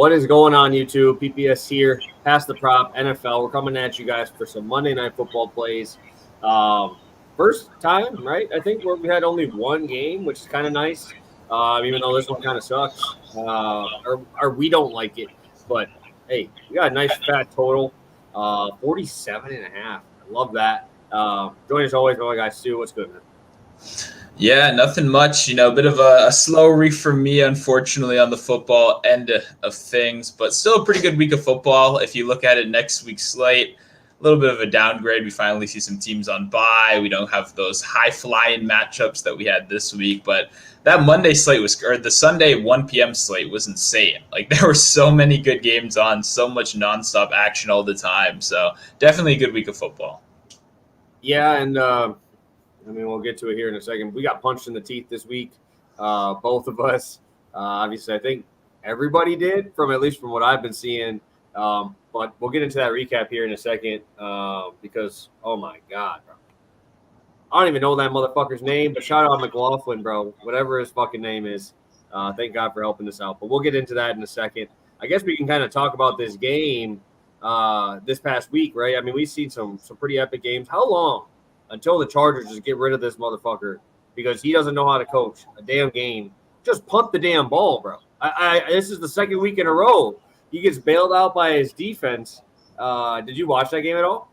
What is going on, YouTube? PPS here, Pass the Prop, NFL. We're coming at you guys for some Monday Night Football plays. First time, right? I think where we had only one game, which is kind of nice, even though this one kind of sucks. Or we don't like it. But, hey, we got a nice fat total, 47.5. I love that. Join us always, my guy Stu. What's good, man? Yeah, nothing much. A bit of a slow week for me, unfortunately, on the football end of things, but still a pretty good week of football. If you look at it, next week's slate, a little bit of a downgrade. We finally see some teams on bye. We don't have those high-flying matchups that we had this week, but that Monday slate or the Sunday 1 p.m. slate was insane. Like, there were so many good games on, so much nonstop action all the time. So definitely a good week of football. Yeah, and we'll get to it here in a second. We got punched in the teeth this week, both of us. Obviously, I think everybody did, from what I've been seeing. But we'll get into that recap here in a second because, oh, my God, bro. I don't even know that motherfucker's name, but shout out McLaughlin, bro, whatever his fucking name is. Thank God for helping us out. But we'll get into that in a second. I guess we can kind of talk about this game this past week, right? I mean, we've seen some pretty epic games. How long until the Chargers just get rid of this motherfucker because he doesn't know how to coach a damn game? Just punt the damn ball, bro. This is the second week in a row. He gets bailed out by his defense. Did you watch that game at all?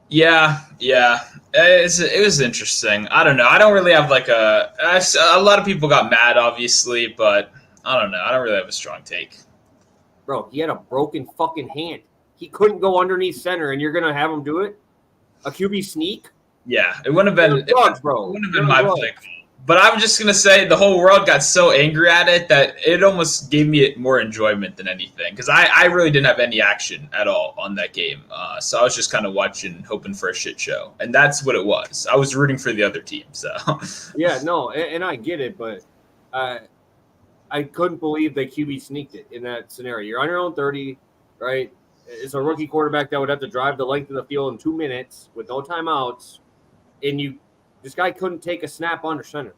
Yeah. It was interesting. I don't know. I don't really have a lot of people got mad, obviously, but I don't know. I don't really have a strong take. Bro, he had a broken fucking hand. He couldn't go underneath center, and you're going to have him do it? A QB sneak? Yeah, it wouldn't have been drugs, bro. It wouldn't have been my pick. But I'm just going to say the whole world got so angry at it that it almost gave me more enjoyment than anything because I really didn't have any action at all on that game. So I was just kind of watching, hoping for a shit show. And that's what it was. I was rooting for the other team. So yeah, no, and I get it, but I couldn't believe they QB sneaked it in that scenario. You're on your own 30, right? It's a rookie quarterback that would have to drive the length of the field in 2 minutes with no timeouts, and this guy couldn't take a snap under center.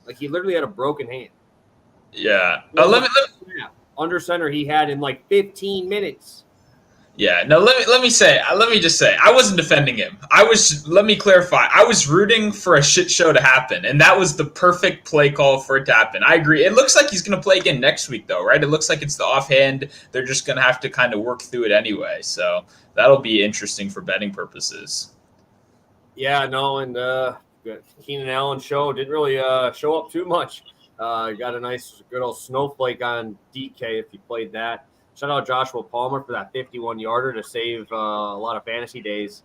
Like, he literally had a broken hand. Yeah. Under center he had in like 15 minutes. Yeah. No, let me just say, I wasn't defending him. Let me clarify. I was rooting for a shit show to happen, and that was the perfect play call for it to happen. I agree. It looks like he's going to play again next week, though, right? It looks like it's the offhand. They're just going to have to kind of work through it anyway. So that'll be interesting for betting purposes. Yeah, no, and Keenan Allen show didn't really show up too much. Got a nice, good old snowflake on DK if you played that. Shout out Joshua Palmer for that 51-yarder to save a lot of fantasy days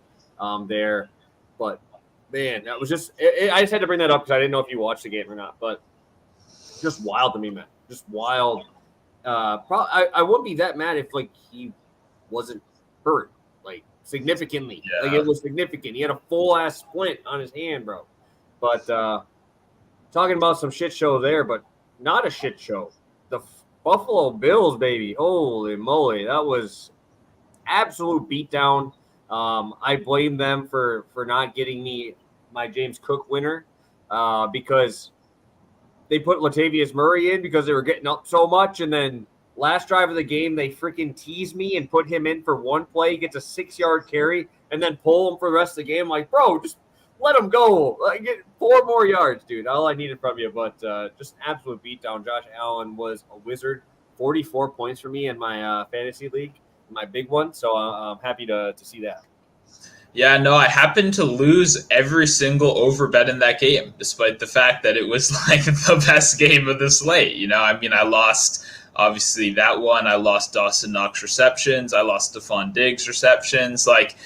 there. But, man, that was just I just had to bring that up because I didn't know if you watched the game or not. But just wild to me, man. Just wild. I wouldn't be that mad if, like, he wasn't hurt, like, significantly. Yeah. Like, it was significant. He had a full-ass splint on his hand, bro. But talking about some shit show there, but not a shit show. The Buffalo Bills, baby. Holy moly. That was absolute beatdown. I blame them for not getting me my James Cook winner because they put Latavius Murray in because they were getting up so much. And then last drive of the game, they freaking teased me and put him in for one play, gets a 6-yard carry, and then pull him for the rest of the game. Like, bro, just let him go. Get 4 more yards, dude. All I needed from you, but just an absolute beatdown. Josh Allen was a wizard. 44 points for me in my fantasy league, my big one. So I'm happy to see that. Yeah, no, I happened to lose every single over bet in that game, despite the fact that it was like the best game of the slate. I lost obviously that one. I lost Dawson Knox receptions. I lost Stephon Diggs receptions. Like,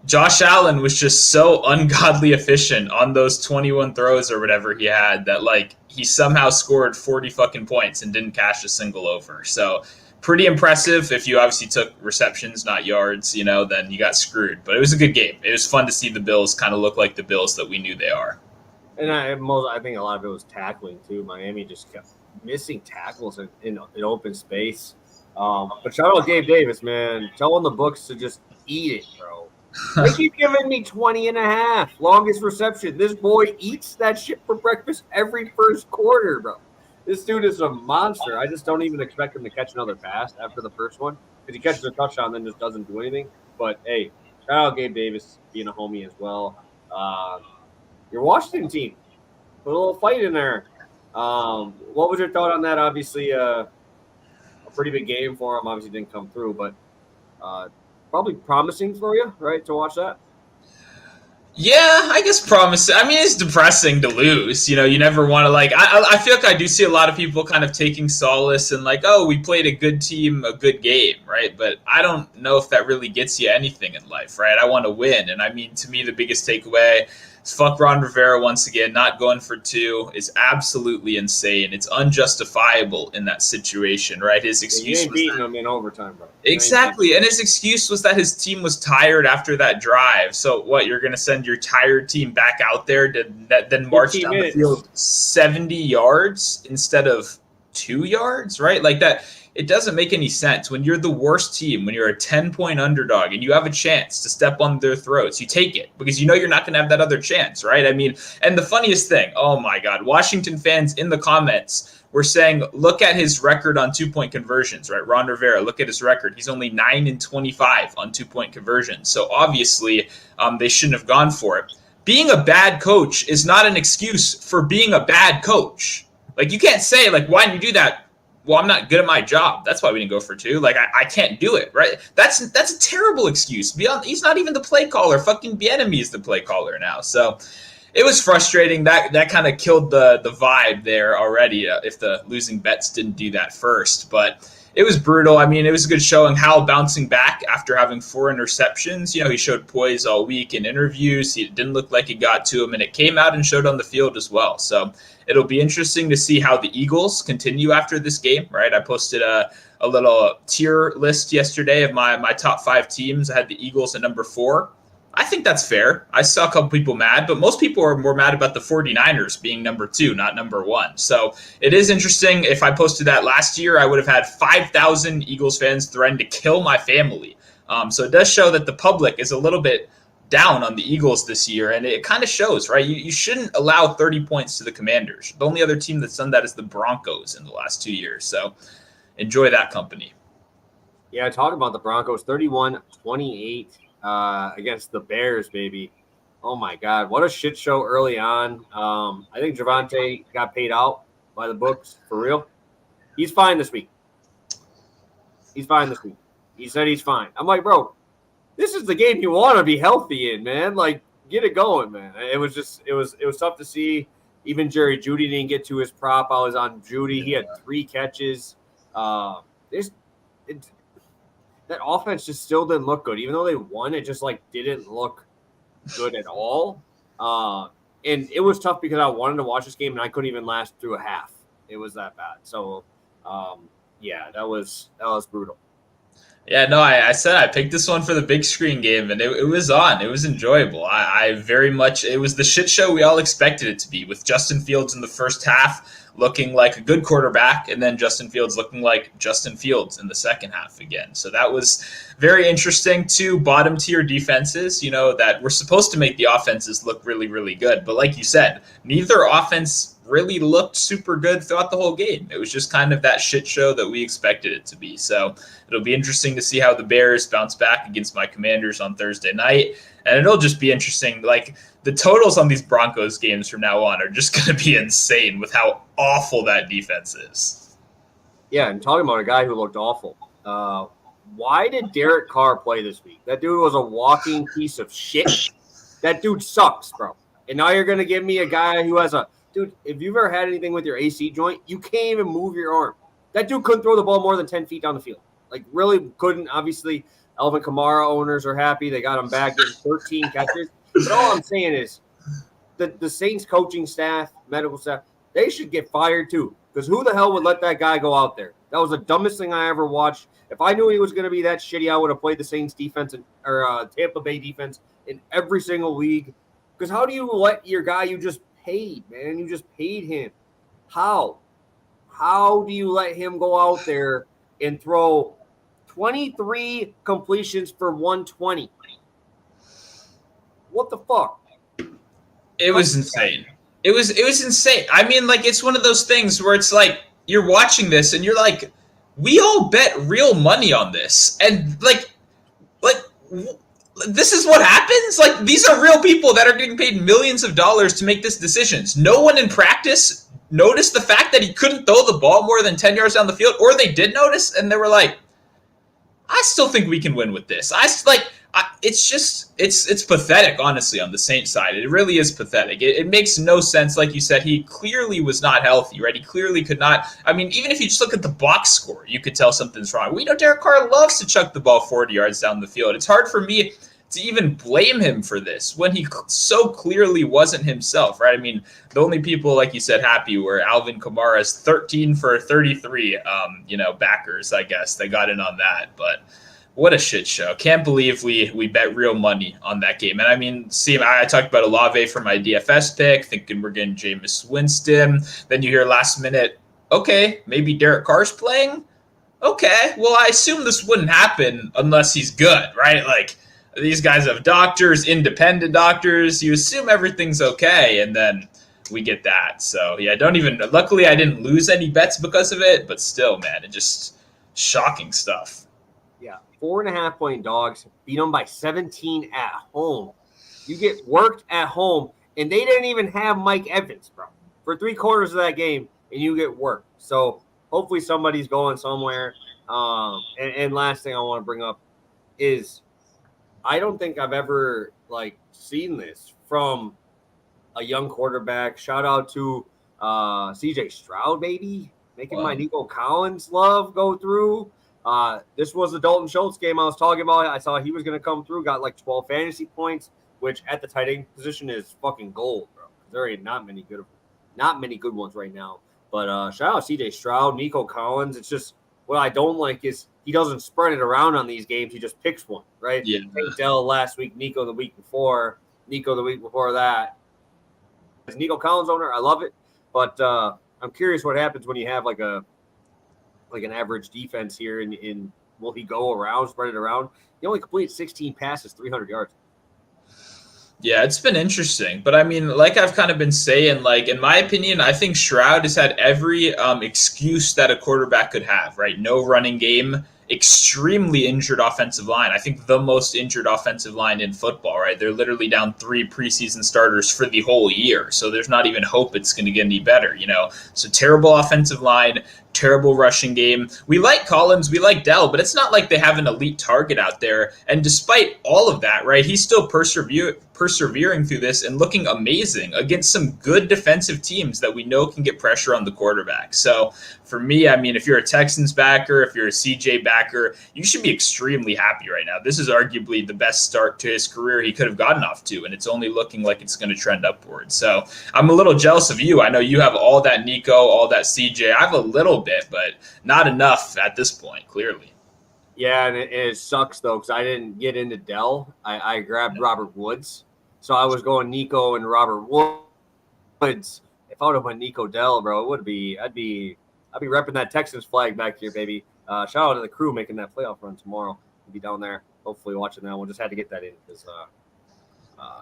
Josh Allen was just so ungodly efficient on those 21 throws or whatever he had that, like, he somehow scored 40 fucking points and didn't cash a single over. So pretty impressive. If you obviously took receptions, not yards, then you got screwed. But it was a good game. It was fun to see the Bills kind of look like the Bills that we knew they are. And I think a lot of it was tackling, too. Miami just kept missing tackles in open space. But shout out Gabe Davis, man. Telling the books to just eat it, bro. They keep giving me 20.5. Longest reception. This boy eats that shit for breakfast every first quarter, bro. This dude is a monster. I just don't even expect him to catch another pass after the first one because he catches a touchdown and then just doesn't do anything. But hey, shout out Gabe Davis being a homie as well. Your Washington team put a little fight in there. What was your thought on that? Obviously, a pretty big game for him. Obviously, didn't come through, but probably promising for you, right, to watch that. Yeah, I guess promising. I mean, it's depressing to lose. You never want to I feel like I do see a lot of people kind of taking solace in oh, we played a good team, a good game, right? But I don't know if that really gets you anything in life, right? I want to win, and I mean, to me, the biggest takeaway is fuck Ron Rivera once again. Not going for 2 is absolutely insane. It's unjustifiable in that situation, right? His excuse you ain't beating him in overtime, bro. Exactly, and his excuse was that his team was tired after that drive. So what, you're going to send your tired team back out there to then march down the field 70 yards instead of 2 yards, right? Like that, it doesn't make any sense. When you're the worst team, when you're a 10-point underdog and you have a chance to step on their throats, you take it because you know you're not going to have that other chance, right? I mean, and the funniest thing, oh my God, Washington fans in the comments were saying, look at his record on 2-point conversions, right? Ron Rivera, look at his record. He's only 9-25 on 2-point conversions. So obviously they shouldn't have gone for it. Being a bad coach is not an excuse for being a bad coach. Like, you can't say, why didn't you do that? Well, I'm not good at my job. That's why we didn't go for 2. I can't do it, right? That's a terrible excuse. He's not even the play caller. Fucking Bieniemy is the play caller now. So it was frustrating. That kind of killed the vibe there already if the losing bets didn't do that first. But it was brutal. I mean, it was a good showing. Howell bouncing back after having 4 interceptions. He showed poise all week in interviews. It didn't look like it got to him, and it came out and showed on the field as well. So it'll be interesting to see how the Eagles continue after this game, right? I posted a little tier list yesterday of my top 5 teams. I had the Eagles at number 4. I think that's fair. I saw a couple people mad, but most people are more mad about the 49ers being number 2, not number 1. So it is interesting. If I posted that last year, I would have had 5,000 Eagles fans threaten to kill my family. So it does show that the public is a little bit down on the Eagles this year, and it kind of shows, right? You shouldn't allow 30 points to the Commanders. The only other team that's done that is the Broncos in the last 2 years. So enjoy that company. Yeah, talking about the Broncos, 31-28. Against the Bears, baby. Oh, my God. What a shit show early on. I think Javonte got paid out by the books, for real. He's fine this week. He said he's fine. I'm like, bro, this is the game you want to be healthy in, man. Get it going, man. It was tough to see. Even Jerry Jeudy didn't get to his prop. I was on Jeudy. He had 3 catches. That offense just still didn't look good. Even though they won, it just didn't look good at all. And it was tough because I wanted to watch this game and I couldn't even last through a half. It was that bad. So, yeah, that was brutal. Yeah, no, I said I picked this one for the big screen game, and it was on. It was enjoyable. I very much, it was the shit show we all expected it to be, with Justin Fields in the first half looking like a good quarterback, and then Justin Fields looking like Justin Fields in the second half again. So that was very interesting. 2 bottom-tier defenses, that were supposed to make the offenses look really, really good. But like you said, neither offense really looked super good throughout the whole game. It was just kind of that shit show that we expected it to be. So it'll be interesting to see how the Bears bounce back against my Commanders on Thursday night. And it'll just be interesting. The totals on these Broncos games from now on are just going to be insane with how awful that defense is. Yeah, and talking about a guy who looked awful. Why did Derek Carr play this week? That dude was a walking piece of shit. That dude sucks, bro. And now you're going to give me a guy who has a – dude, if you've ever had anything with your AC joint, you can't even move your arm. That dude couldn't throw the ball more than 10 feet down the field. Really couldn't. Obviously, Alvin Kamara owners are happy. They got him back, getting 13 catches. But all I'm saying is the Saints coaching staff, medical staff, they should get fired too. Because who the hell would let that guy go out there? That was the dumbest thing I ever watched. If I knew he was going to be that shitty, I would have played the Saints defense or Tampa Bay defense in every single league. Because how do you let your guy you just paid, man? You just paid him. How? How do you let him go out there and throw 23 completions for 120? What the fuck? It was insane. It was insane. I mean, like, it's one of those things where it's like you're watching this and you're like, we all bet real money on this, and like this is what happens. Like, these are real people that are getting paid millions of dollars to make this decisions. No one in practice noticed the fact that he couldn't throw the ball more than 10 yards down the field, or they did notice and they were like, I still think we can win with this. It's pathetic, honestly, on the Saints side. It really is pathetic. It makes no sense. Like you said, he clearly was not healthy, right? He clearly could not. I mean, even if you just look at the box score, you could tell something's wrong. We know Derek Carr loves to chuck the ball 40 yards down the field. It's hard for me to even blame him for this when he so clearly wasn't himself, right? I mean, the only people, like you said, happy were Alvin Kamara's 13 for 33, backers, I guess. They got in on that, but what a shit show. Can't believe we bet real money on that game. And I mean, see, I talked about Olave for my DFS pick, thinking we're getting Jameis Winston. Then you hear last minute, okay, maybe Derek Carr's playing? Okay, well, I assume this wouldn't happen unless he's good, right? Like, these guys have doctors, independent doctors. You assume everything's okay, and then we get that. So, yeah, luckily I didn't lose any bets because of it, but still, man, it just shocking stuff. Yeah, 4.5-point dogs, beat them by 17 at home. You get worked at home, and they didn't even have Mike Evans, bro, for 3/4 of that game, and you get worked. So, hopefully somebody's going somewhere. And last thing I want to bring up is I don't think I've ever seen this from a young quarterback. Shout out to CJ Stroud, baby, making my Nico Collins love go through. This was the Dalton Schultz game I was talking about. I saw he was going to come through, got 12 fantasy points, which at the tight end position is fucking gold, bro. There ain't not many good ones right now. But shout out CJ Stroud, Nico Collins. It's just what I don't like is he doesn't spread it around on these games. He just picks one, right? Yeah. Dell last week, Nico the week before, Nico the week before that. As Nico Collins owner, I love it. But I'm curious what happens when you have an average defense here. In will he go around, spread it around? He only completed 16 passes, 300 yards. Yeah, it's been interesting. But I mean, like I've kind of been saying, in my opinion, I think Stroud has had every excuse that a quarterback could have, right? No running game, extremely injured offensive line. I think the most injured offensive line in football, right? They're literally down 3 preseason starters for the whole year. So there's not even hope it's going to get any better, So terrible offensive line, terrible rushing game. We like Collins, we like Dell, but it's not like they have an elite target out there. And despite all of that, right, he's still persevering through this and looking amazing against some good defensive teams that we know can get pressure on the quarterback. So for me, I mean, if you're a Texans backer, if you're a CJ backer, you should be extremely happy right now. This is arguably the best start to his career he could have gotten off to, and it's only looking like it's going to trend upward. So I'm a little jealous of you. I know you have all that Nico, all that CJ. I have a little bit, but not enough at this point, clearly. Yeah, and it sucks, though, because I didn't get into Dell. I grabbed Robert Woods. So I was going Nico and Robert Woods. If I would have went Nico Dell, bro, I'd be repping that Texans flag back here, baby. Shout out to the crew making that playoff run tomorrow. We'll be down there, hopefully watching that one. Just had to get that in because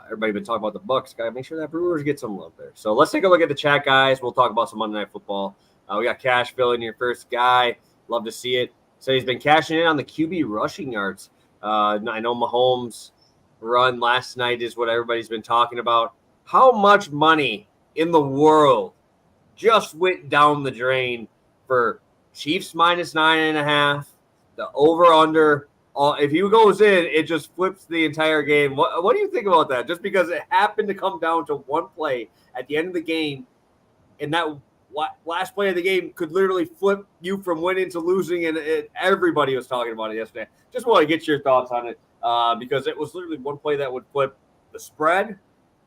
everybody been talking about the Bucks. Got to make sure that Brewers get some love there. So let's take a look at the chat, guys. We'll talk about some Monday Night Football. We got Cash filling your first guy. Love to see it. So he's been cashing in on the QB rushing yards. I know Mahomes' run last night is what everybody's been talking about. How much money in the world just went down the drain for Chiefs minus 9.5, the over-under? If he goes in, it just flips the entire game. What do you think about that? Just because it happened to come down to one play at the end of the game, and that last play of the game could literally flip you from winning to losing, and everybody was talking about it yesterday. Just want to get your thoughts on it because it was literally one play that would flip the spread,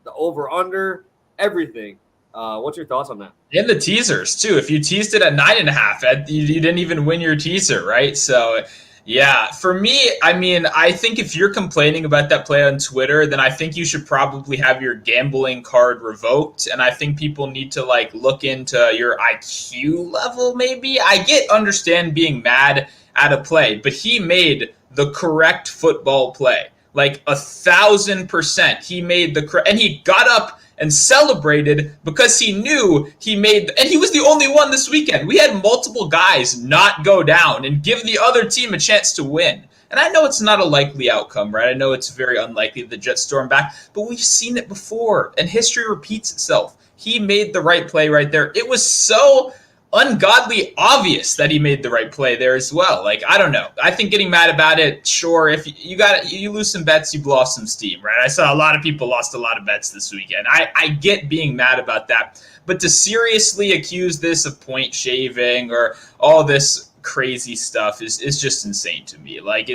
the over-under, everything. What's your thoughts on that? And the teasers, too. If you teased it at 9.5, you didn't even win your teaser, right? So, yeah, for me, I mean, I think if you're complaining about that play on Twitter, then I think you should probably have your gambling card revoked. And I think people need to look into your IQ level, maybe. Understand being mad at a play, but he made the correct football play. 1,000%. He made and he got up and celebrated because he knew he made, and he was the only one this weekend. We had multiple guys not go down and give the other team a chance to win. And I know it's not a likely outcome, right? I know it's very unlikely the Jets storm back, but we've seen it before, and history repeats itself. He made the right play right there. It was so ungodly obvious that he made the right play there as well. Like, I don't know. I think getting mad about it, sure, if you lose some bets, you blow off some steam, right? I saw a lot of people lost a lot of bets this weekend. I get being mad about that. But to seriously accuse this of point shaving or all this crazy stuff is just insane to me. Like,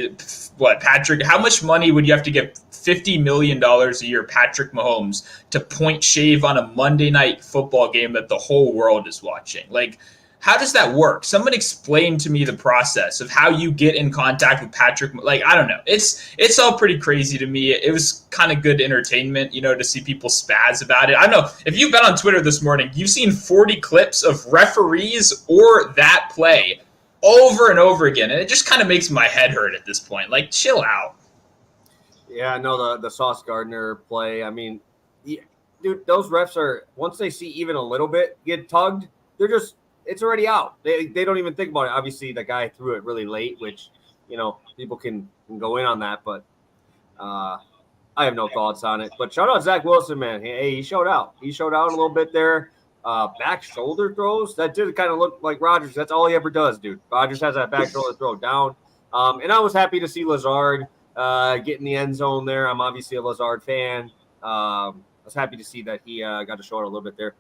Patrick, how much money would you have to give $50 million a year, Patrick Mahomes, to point shave on a Monday night football game that the whole world is watching? Like, how does that work? Someone explain to me the process of how you get in contact with Patrick. Like, I don't know. It's all pretty crazy to me. It was kind of good entertainment, to see people spaz about it. I don't know. If you've been on Twitter this morning, you've seen 40 clips of referees or that play over and over again, and it just kind of makes my head hurt at this point. Like, chill out. Yeah, no, the Sauce Gardner play. I mean, dude, those refs are, once they see even a little bit get tugged, it's already out. They don't even think about it. Obviously, the guy threw it really late, which, people can go in on that, but I have no thoughts on it. But shout out Zach Wilson, man. Hey, he showed out. He showed out a little bit there. Back shoulder throws, that did kind of look like Rodgers. That's all he ever does, dude. Rodgers has that back shoulder throw down. And I was happy to see Lazard get in the end zone there. I'm obviously a Lazard fan. I was happy to see that he got to show it a little bit there.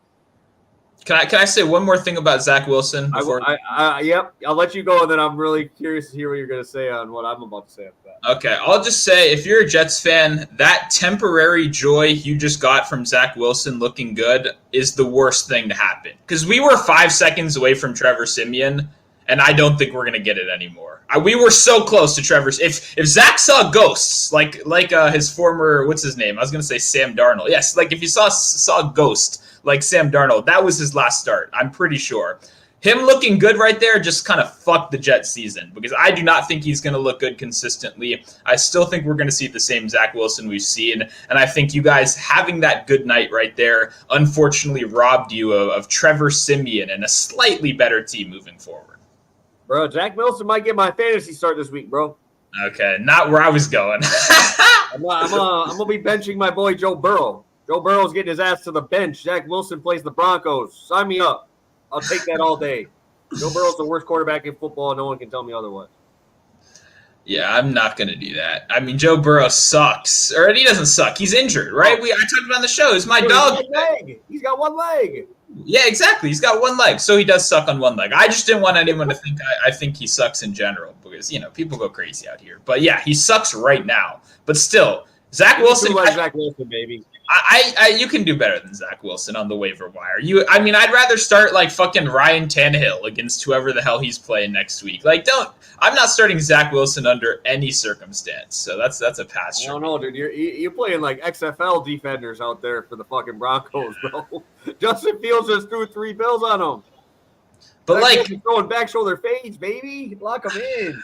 Can I say one more thing about Zach Wilson? Yep, I'll let you go, and then I'm really curious to hear what you're going to say on what I'm about to say after that. Okay, I'll just say, if you're a Jets fan, that temporary joy you just got from Zach Wilson looking good is the worst thing to happen. Because we were 5 seconds away from Trevor Siemian, and I don't think we're going to get it anymore. We were so close to Trevor. If Zach saw ghosts, like his former, what's his name? I was going to say Sam Darnold. Yes, like if he saw a ghost like Sam Darnold, that was his last start, I'm pretty sure. Him looking good right there just kind of fucked the Jets season, because I do not think he's going to look good consistently. I still think we're going to see the same Zach Wilson we've seen, and I think you guys having that good night right there unfortunately robbed you of Trevor Siemian and a slightly better team moving forward. Bro, Zach Wilson might get my fantasy start this week, bro. Okay, not where I was going. I'm going to be benching my boy Joe Burrow. Joe Burrow's getting his ass to the bench. Zach Wilson plays the Broncos. Sign me up. I'll take that all day. Joe Burrow's the worst quarterback in football. No one can tell me otherwise. Yeah, I'm not going to do that. I mean, Joe Burrow sucks. Or he doesn't suck. He's injured, right? I talked about on the show. He's my dog. He's got one leg. Yeah, exactly. He's got one leg. So he does suck on one leg. I just didn't want anyone to think I think he sucks in general, because, people go crazy out here. But yeah, he sucks right now. But still, Zach Wilson. Zach Wilson, baby. You can do better than Zach Wilson on the waiver wire. I'd rather start like fucking Ryan Tannehill against whoever the hell he's playing next week. I'm not starting Zach Wilson under any circumstance. So that's a pass. I don't know, dude. You're playing like XFL defenders out there for the fucking Broncos, bro. Justin Fields just threw 3 bills on them. But throwing back shoulder fades, baby. Lock them in.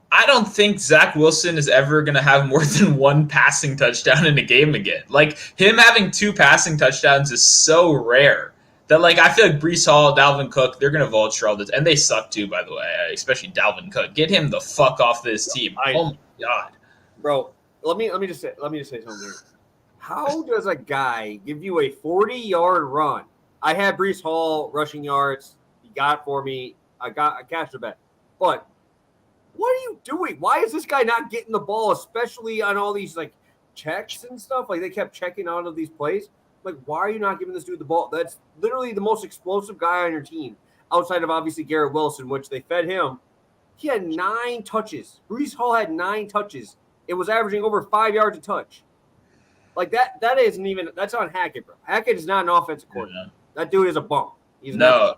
I don't think Zach Wilson is ever going to have more than 1 passing touchdown in a game again. Like, him having 2 passing touchdowns is so rare that, I feel like Breece Hall, Dalvin Cook, they're going to vulture all this. And they suck too, by the way, especially Dalvin Cook. Get him the fuck off this team. Oh, my God. Bro, let me just say something here. How does a guy give you a 40-yard run? I had Breece Hall rushing yards. He got it for me. I cashed a bet. But what are you doing? Why is this guy not getting the ball, especially on all these checks and stuff? They kept checking out of these plays. Why are you not giving this dude the ball? That's literally the most explosive guy on your team, outside of obviously Garrett Wilson, which they fed him. He had 9 touches. Breece Hall had 9 touches. It was averaging over 5 yards a touch. That isn't even – that's on Hackett, bro. Hackett is not an offensive coordinator. Yeah. That dude is a bum. No.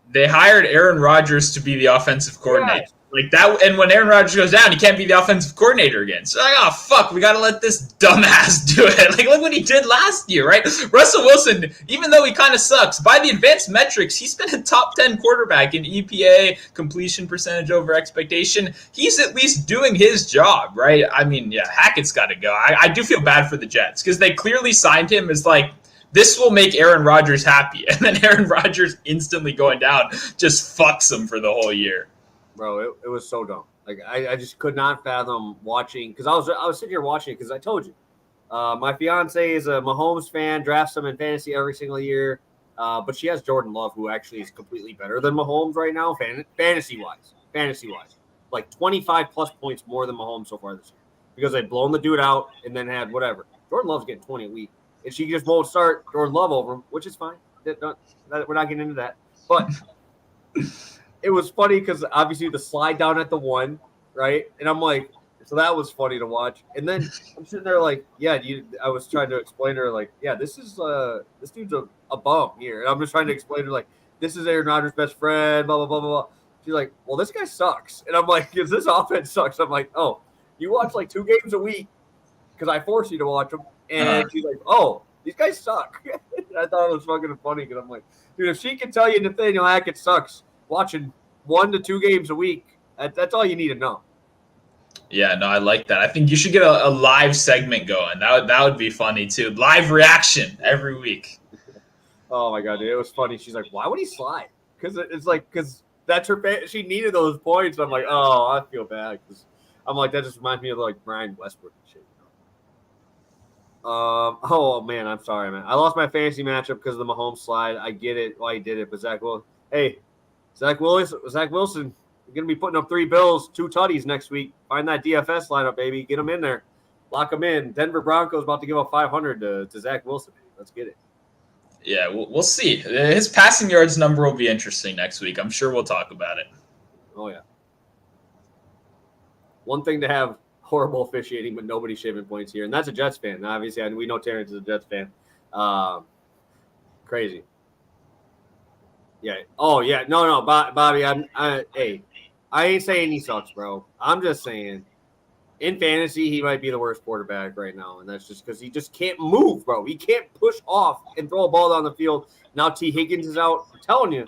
They hired Aaron Rodgers to be the offensive coordinator. Yes. That, and when Aaron Rodgers goes down, he can't be the offensive coordinator again. So fuck, we got to let this dumbass do it. Look what he did last year, right? Russell Wilson, even though he kind of sucks, by the advanced metrics, he's been a top 10 quarterback in EPA, completion percentage over expectation. He's at least doing his job, right? Hackett's got to go. I do feel bad for the Jets, because they clearly signed him as this will make Aaron Rodgers happy. And then Aaron Rodgers instantly going down just fucks him for the whole year. Bro, it was so dumb. Like I just could not fathom watching, because I was sitting here watching it because I told you. My fiance is a Mahomes fan, drafts him in fantasy every single year. But she has Jordan Love, who actually is completely better than Mahomes right now, fantasy-wise. Like 25-plus points more than Mahomes so far this year. Because they've blown the dude out and then had whatever. Jordan Love's getting 20 a week. And she just won't start Jordan Love over him, which is fine. We're not getting into that. But it was funny because obviously the slide down at the 1, right? And I'm like, so that was funny to watch. And then I'm sitting there like, yeah, I was trying to explain to her, like, yeah, this dude's a bum here. And I'm just trying to explain to her, like, this is Aaron Rodgers' best friend, blah, blah, blah, blah, blah. She's like, well, this guy sucks. And I'm like, because this offense sucks. I'm like, oh, you watch like 2 games a week because I force you to watch them. And she's like, oh, these guys suck. I thought it was fucking funny because I'm like, dude, if she can tell you Nathaniel Hackett sucks watching 1 to 2 games a week, that's all you need to know. Yeah, no, I like that. I think you should get a live segment going. That would be funny too. Live reaction every week. Oh my god, dude, it was funny. She's like, "Why would he slide?" Because that's her. She needed those points. I'm like, oh, I feel bad because I'm like, that just reminds me of like Brian Westbrook and shit. Oh man, I'm sorry, man. I lost my fantasy matchup because of the Mahomes slide. I get it why he did it, but Zach Wilson. You're going to be putting up 3 bills, 2 tutties next week. Find that DFS lineup, baby. Get them in there. Lock them in. Denver Broncos about to give up 500 to Zach Wilson. Let's get it. Yeah, we'll see. His passing yards number will be interesting next week. I'm sure we'll talk about it. Oh, yeah. One thing to have horrible officiating, but nobody shaving points here. And that's a Jets fan. Obviously, we know Terrence is a Jets fan. Crazy. Yeah. Oh, yeah. No, Bobby, I ain't saying he sucks, bro. I'm just saying in fantasy, he might be the worst quarterback right now. And that's just because he just can't move, bro. He can't push off and throw a ball down the field. Now T. Higgins is out. I'm telling you,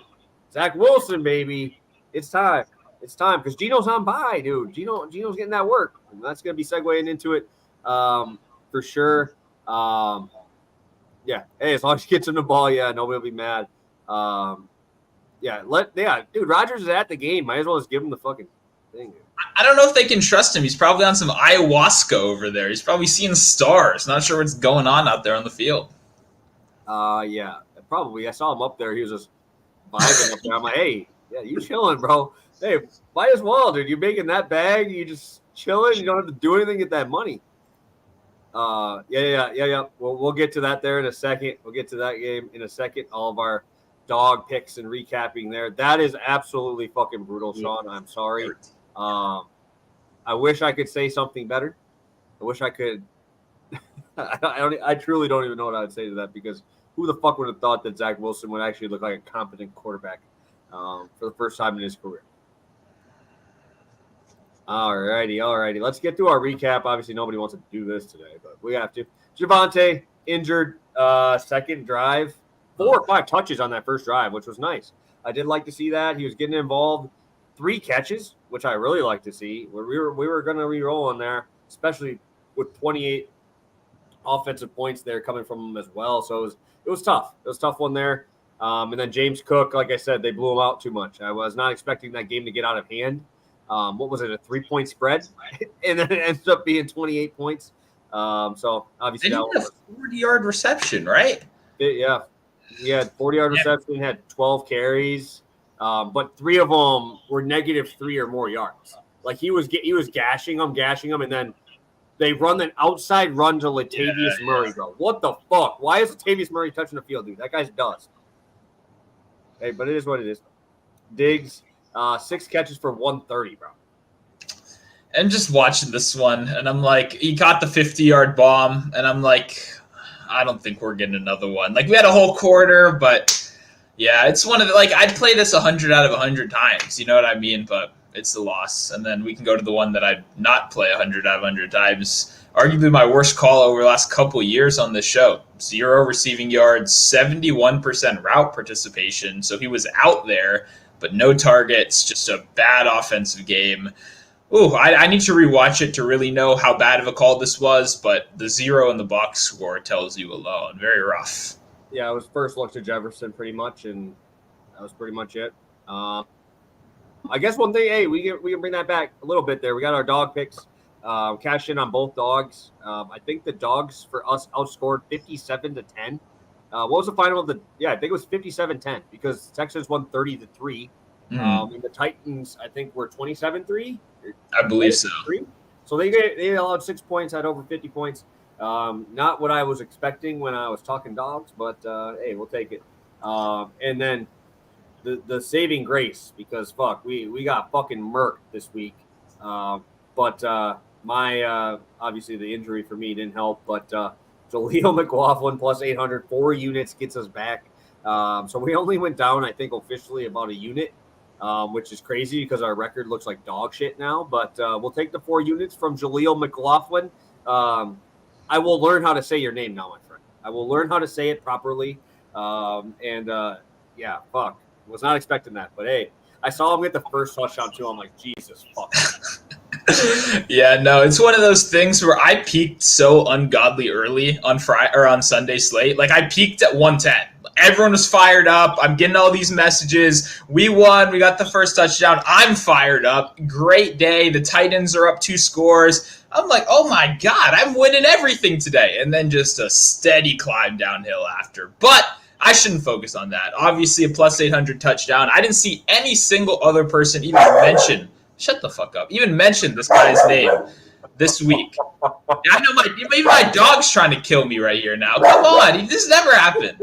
Zach Wilson, baby, it's time. It's time because Gino's on bye, dude. Gino's getting that work. And that's going to be segueing into it for sure. Yeah. Hey, as long as he gets him the ball, yeah, nobody will be mad. Dude, Rodgers is at the game. Might as well just give him the fucking thing. Dude. I don't know if they can trust him. He's probably on some ayahuasca over there. He's probably seeing stars. Not sure what's going on out there on the field. Yeah, probably. I saw him up there. He was just vibing up there. I'm like, hey, yeah, you chilling, bro. Hey, might as well, dude. You're making that bag. You just chilling. You don't have to do anything. Get that money. Yeah. We'll get to that there in a second. We'll get to that game in a second. All of our dog picks and recapping there. That is absolutely fucking brutal, Sean. I'm sorry. I wish I could say something better. I wish I could. I truly don't even know what I would say to that because who the fuck would have thought that Zach Wilson would actually look like a competent quarterback for the first time in his career? Alrighty. Let's get through our recap. Obviously, nobody wants to do this today, but we have to. Javonte injured second drive. 4 or 5 touches on that first drive, which was nice. I did like to see that. He was getting involved. 3 catches, which I really like to see. We were going to re-roll on there, especially with 28 offensive points there coming from him as well. So it was tough. It was a tough one there. And then James Cook, like I said, they blew him out too much. I was not expecting that game to get out of hand. What was it, a 3-point spread? And then it ended up being 28 points. So obviously that was a 40-yard reception, right? Yeah. He had 40-yard reception, had 12 carries, but 3 of them were -3 or more yards. Like he was gashing them, and then they run an outside run to Latavius Murray, bro. What the fuck? Why is Latavius Murray touching the field, dude? That guy's dust. Hey, but it is what it is. Diggs, 6 catches for 130, bro. And just watching this one, and I'm like, he caught the 50-yard bomb, and I'm like, I don't think we're getting another one. Like, we had a whole quarter, but yeah, it's one of the, like, I'd play this 100 out of 100 times, you know what I mean? But it's a loss. And then we can go to the one that I'd not play 100 out of 100 times. Arguably my worst call over the last couple of years on this show. 0 receiving yards, 71% route participation. So he was out there, but no targets, just a bad offensive game. Ooh, I need to rewatch it to really know how bad of a call this was, but the 0 in the box score tells you alone. Very rough. Yeah, it was first look to Jefferson pretty much, and that was pretty much it. I guess one thing, hey, we can bring that back a little bit there. We got our dog picks. Cashed in on both dogs. I think the dogs for us outscored 57-10. What was the final of the? Yeah, I think it was 57-10 because Texans won 30-3. And the Titans, I think, were 27-3. I believe so. So they allowed 6 points, had over 50 points. Not what I was expecting when I was talking dogs, but hey, we'll take it. And then the saving grace, because fuck, we got fucking murked this week. But my obviously the injury for me didn't help. But Jaleel McLaughlin plus 800, 4 units gets us back. So we only went down, I think, officially about a unit. Which is crazy because our record looks like dog shit now. But we'll take the 4 units from Jaleel McLaughlin. I will learn how to say your name now, my friend. I will learn how to say it properly. Yeah, fuck. Was not expecting that. But, hey, I saw him get the first touchdown, too. I'm like, Jesus, fuck. Yeah, no, it's one of those things where I peaked so ungodly early on Friday or on Sunday slate. Like I peaked at 110. Everyone was fired up. I'm getting all these messages. We won. We got the first touchdown. I'm fired up. Great day. The Titans are up 2 scores. I'm like, oh my God, I'm winning everything today. And then just a steady climb downhill after. But I shouldn't focus on that. Obviously, a plus 800 touchdown. I didn't see any single other person even mention. Shut the fuck up. Even mention this guy's name this week. I know even my dog's trying to kill me right here now. Come on. This never happens.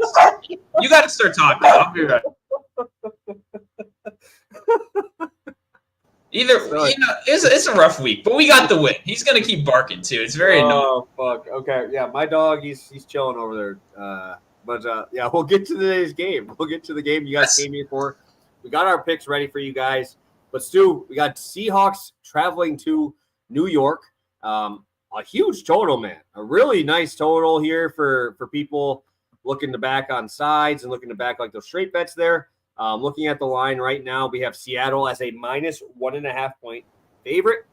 You got to start talking. I'll be right. It's a rough week, but we got the win. He's going to keep barking, too. It's very annoying. Oh, fuck. Okay. Yeah, my dog, he's chilling over there. But yeah, we'll get to today's game. We'll get to the game you guys came here for. We got our picks ready for you guys. But, Stu, we got Seahawks traveling to New York. A huge total, man. A really nice total here for people looking to back on sides and looking to back like those straight bets there. Looking at the line right now, we have Seattle as a minus 1.5 point favorite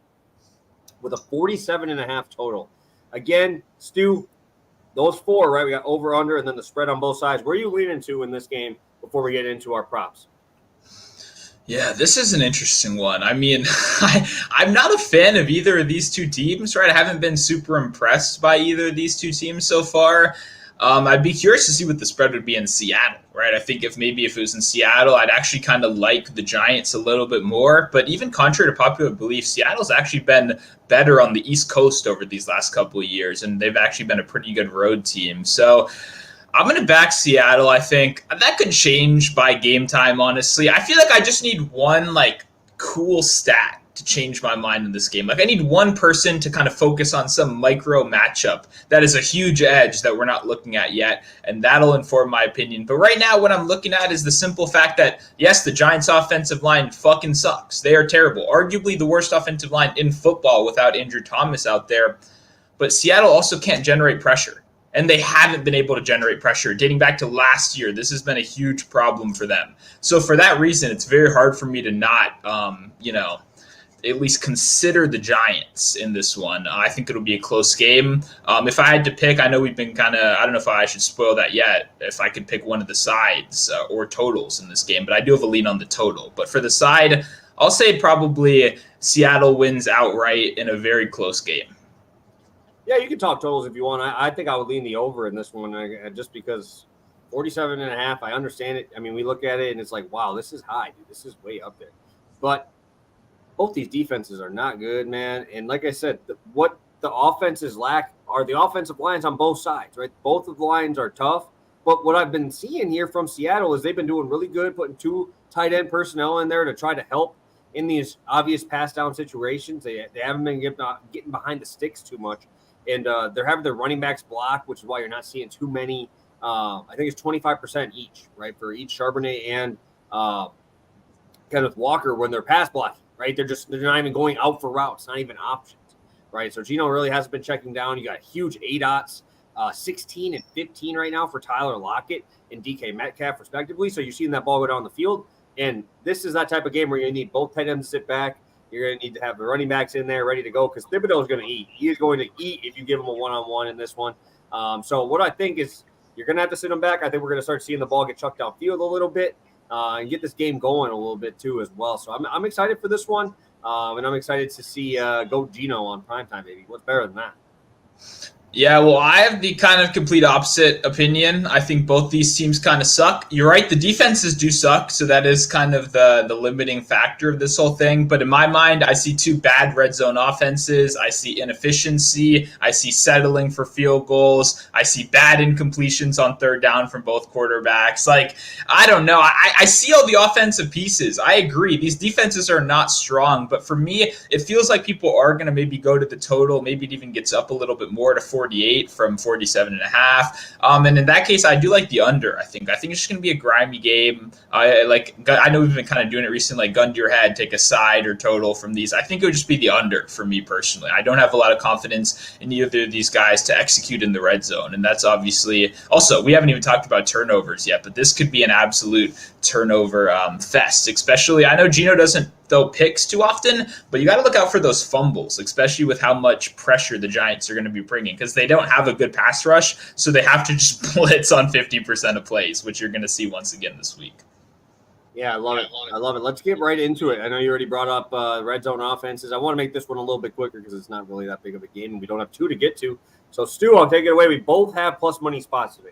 with a 47.5 total. Again, Stu, those 4, right? We got over, under, and then the spread on both sides. Where are you leaning to in this game before we get into our props? Yeah, this is an interesting one. I mean, I'm not a fan of either of these 2 teams, right? I haven't been super impressed by either of these 2 teams so far. I'd be curious to see what the spread would be in Seattle, right? I think if it was in Seattle, I'd actually kind of like the Giants a little bit more. But even contrary to popular belief, Seattle's actually been better on the East Coast over these last couple of years, and they've actually been a pretty good road team. So I'm going to back Seattle, I think. That could change by game time, honestly. I feel like I just need one, cool stat to change my mind in this game. I need one person to kind of focus on some micro matchup that is a huge edge that we're not looking at yet, and that'll inform my opinion. But right now, what I'm looking at is the simple fact that, yes, the Giants' offensive line fucking sucks. They are terrible. Arguably the worst offensive line in football without Andrew Thomas out there. But Seattle also can't generate pressure. And they haven't been able to generate pressure. Dating back to last year, this has been a huge problem for them. So for that reason, it's very hard for me to not, at least consider the Giants in this one. I think it'll be a close game. If I had to pick, I know we've been I don't know if I should spoil that yet, if I could pick one of the sides or totals in this game, but I do have a lean on the total. But for the side, I'll say probably Seattle wins outright in a very close game. Yeah, you can talk totals if you want. I think I would lean the over in this one just because 47.5, I understand it. I mean, we look at it and it's like, wow, this is high, dude. This is way up there. But both these defenses are not good, man. And like I said, what the offenses lack are the offensive lines on both sides, right? Both of the lines are tough. But what I've been seeing here from Seattle is they've been doing really good, putting 2 tight end personnel in there to try to help in these obvious pass down situations. They haven't been getting behind the sticks too much. And they're having their running backs block, which is why you're not seeing too many. I think it's 25% each, right, for each Charbonnet and Kenneth Walker when they're pass blocking, right? They're not even going out for routes, not even options, right? So Gino really hasn't been checking down. You got huge ADOTs, 16 and 15 right now for Tyler Lockett and DK Metcalf, respectively. So you're seeing that ball go down the field. And this is that type of game where you need both tight ends to sit back. You're going to need to have the running backs in there ready to go because Thibodeau is going to eat. He is going to eat if you give him a one-on-one in this one. So what I think is you're going to have to sit them back. I think we're going to start seeing the ball get chucked downfield a little bit and get this game going a little bit too as well. So I'm excited for this one, and I'm excited to see Go Gino on primetime, baby. What's better than that? Yeah, well, I have the kind of complete opposite opinion. I think both these teams kind of suck. You're right, the defenses do suck, so that is kind of the limiting factor of this whole thing. But in my mind, I see two bad red zone offenses. I see inefficiency. I see settling for field goals. I see bad incompletions on third down from both quarterbacks. Like, I don't know. I see all the offensive pieces. I agree. These defenses are not strong. But for me, it feels like people are going to maybe go to the total. Maybe it even gets up a little bit more to 48 from 47.5. And in that case, I do like the under. I think it's just going to be a grimy game. I know we've been kind of doing it recently, like gun to your head, take a side or total from these. I think it would just be the under for me personally. I don't have a lot of confidence in either of these guys to execute in the red zone. And that's obviously also, we haven't even talked about turnovers yet, but this could be an absolute turnover fest, especially. I know Gino doesn't throw picks too often, but you got to look out for those fumbles, especially with how much pressure the Giants are going to be bringing, because they don't have a good pass rush, so they have to just blitz on 50% of plays, which you're going to see once again this week. Yeah, I love it. I love it. Let's get right into it. I know you already brought up red zone offenses. I want to make this one a little bit quicker because it's not really that big of a game, and we don't have two to get to. So, Stu, I'll take it away. We both have plus money spots today.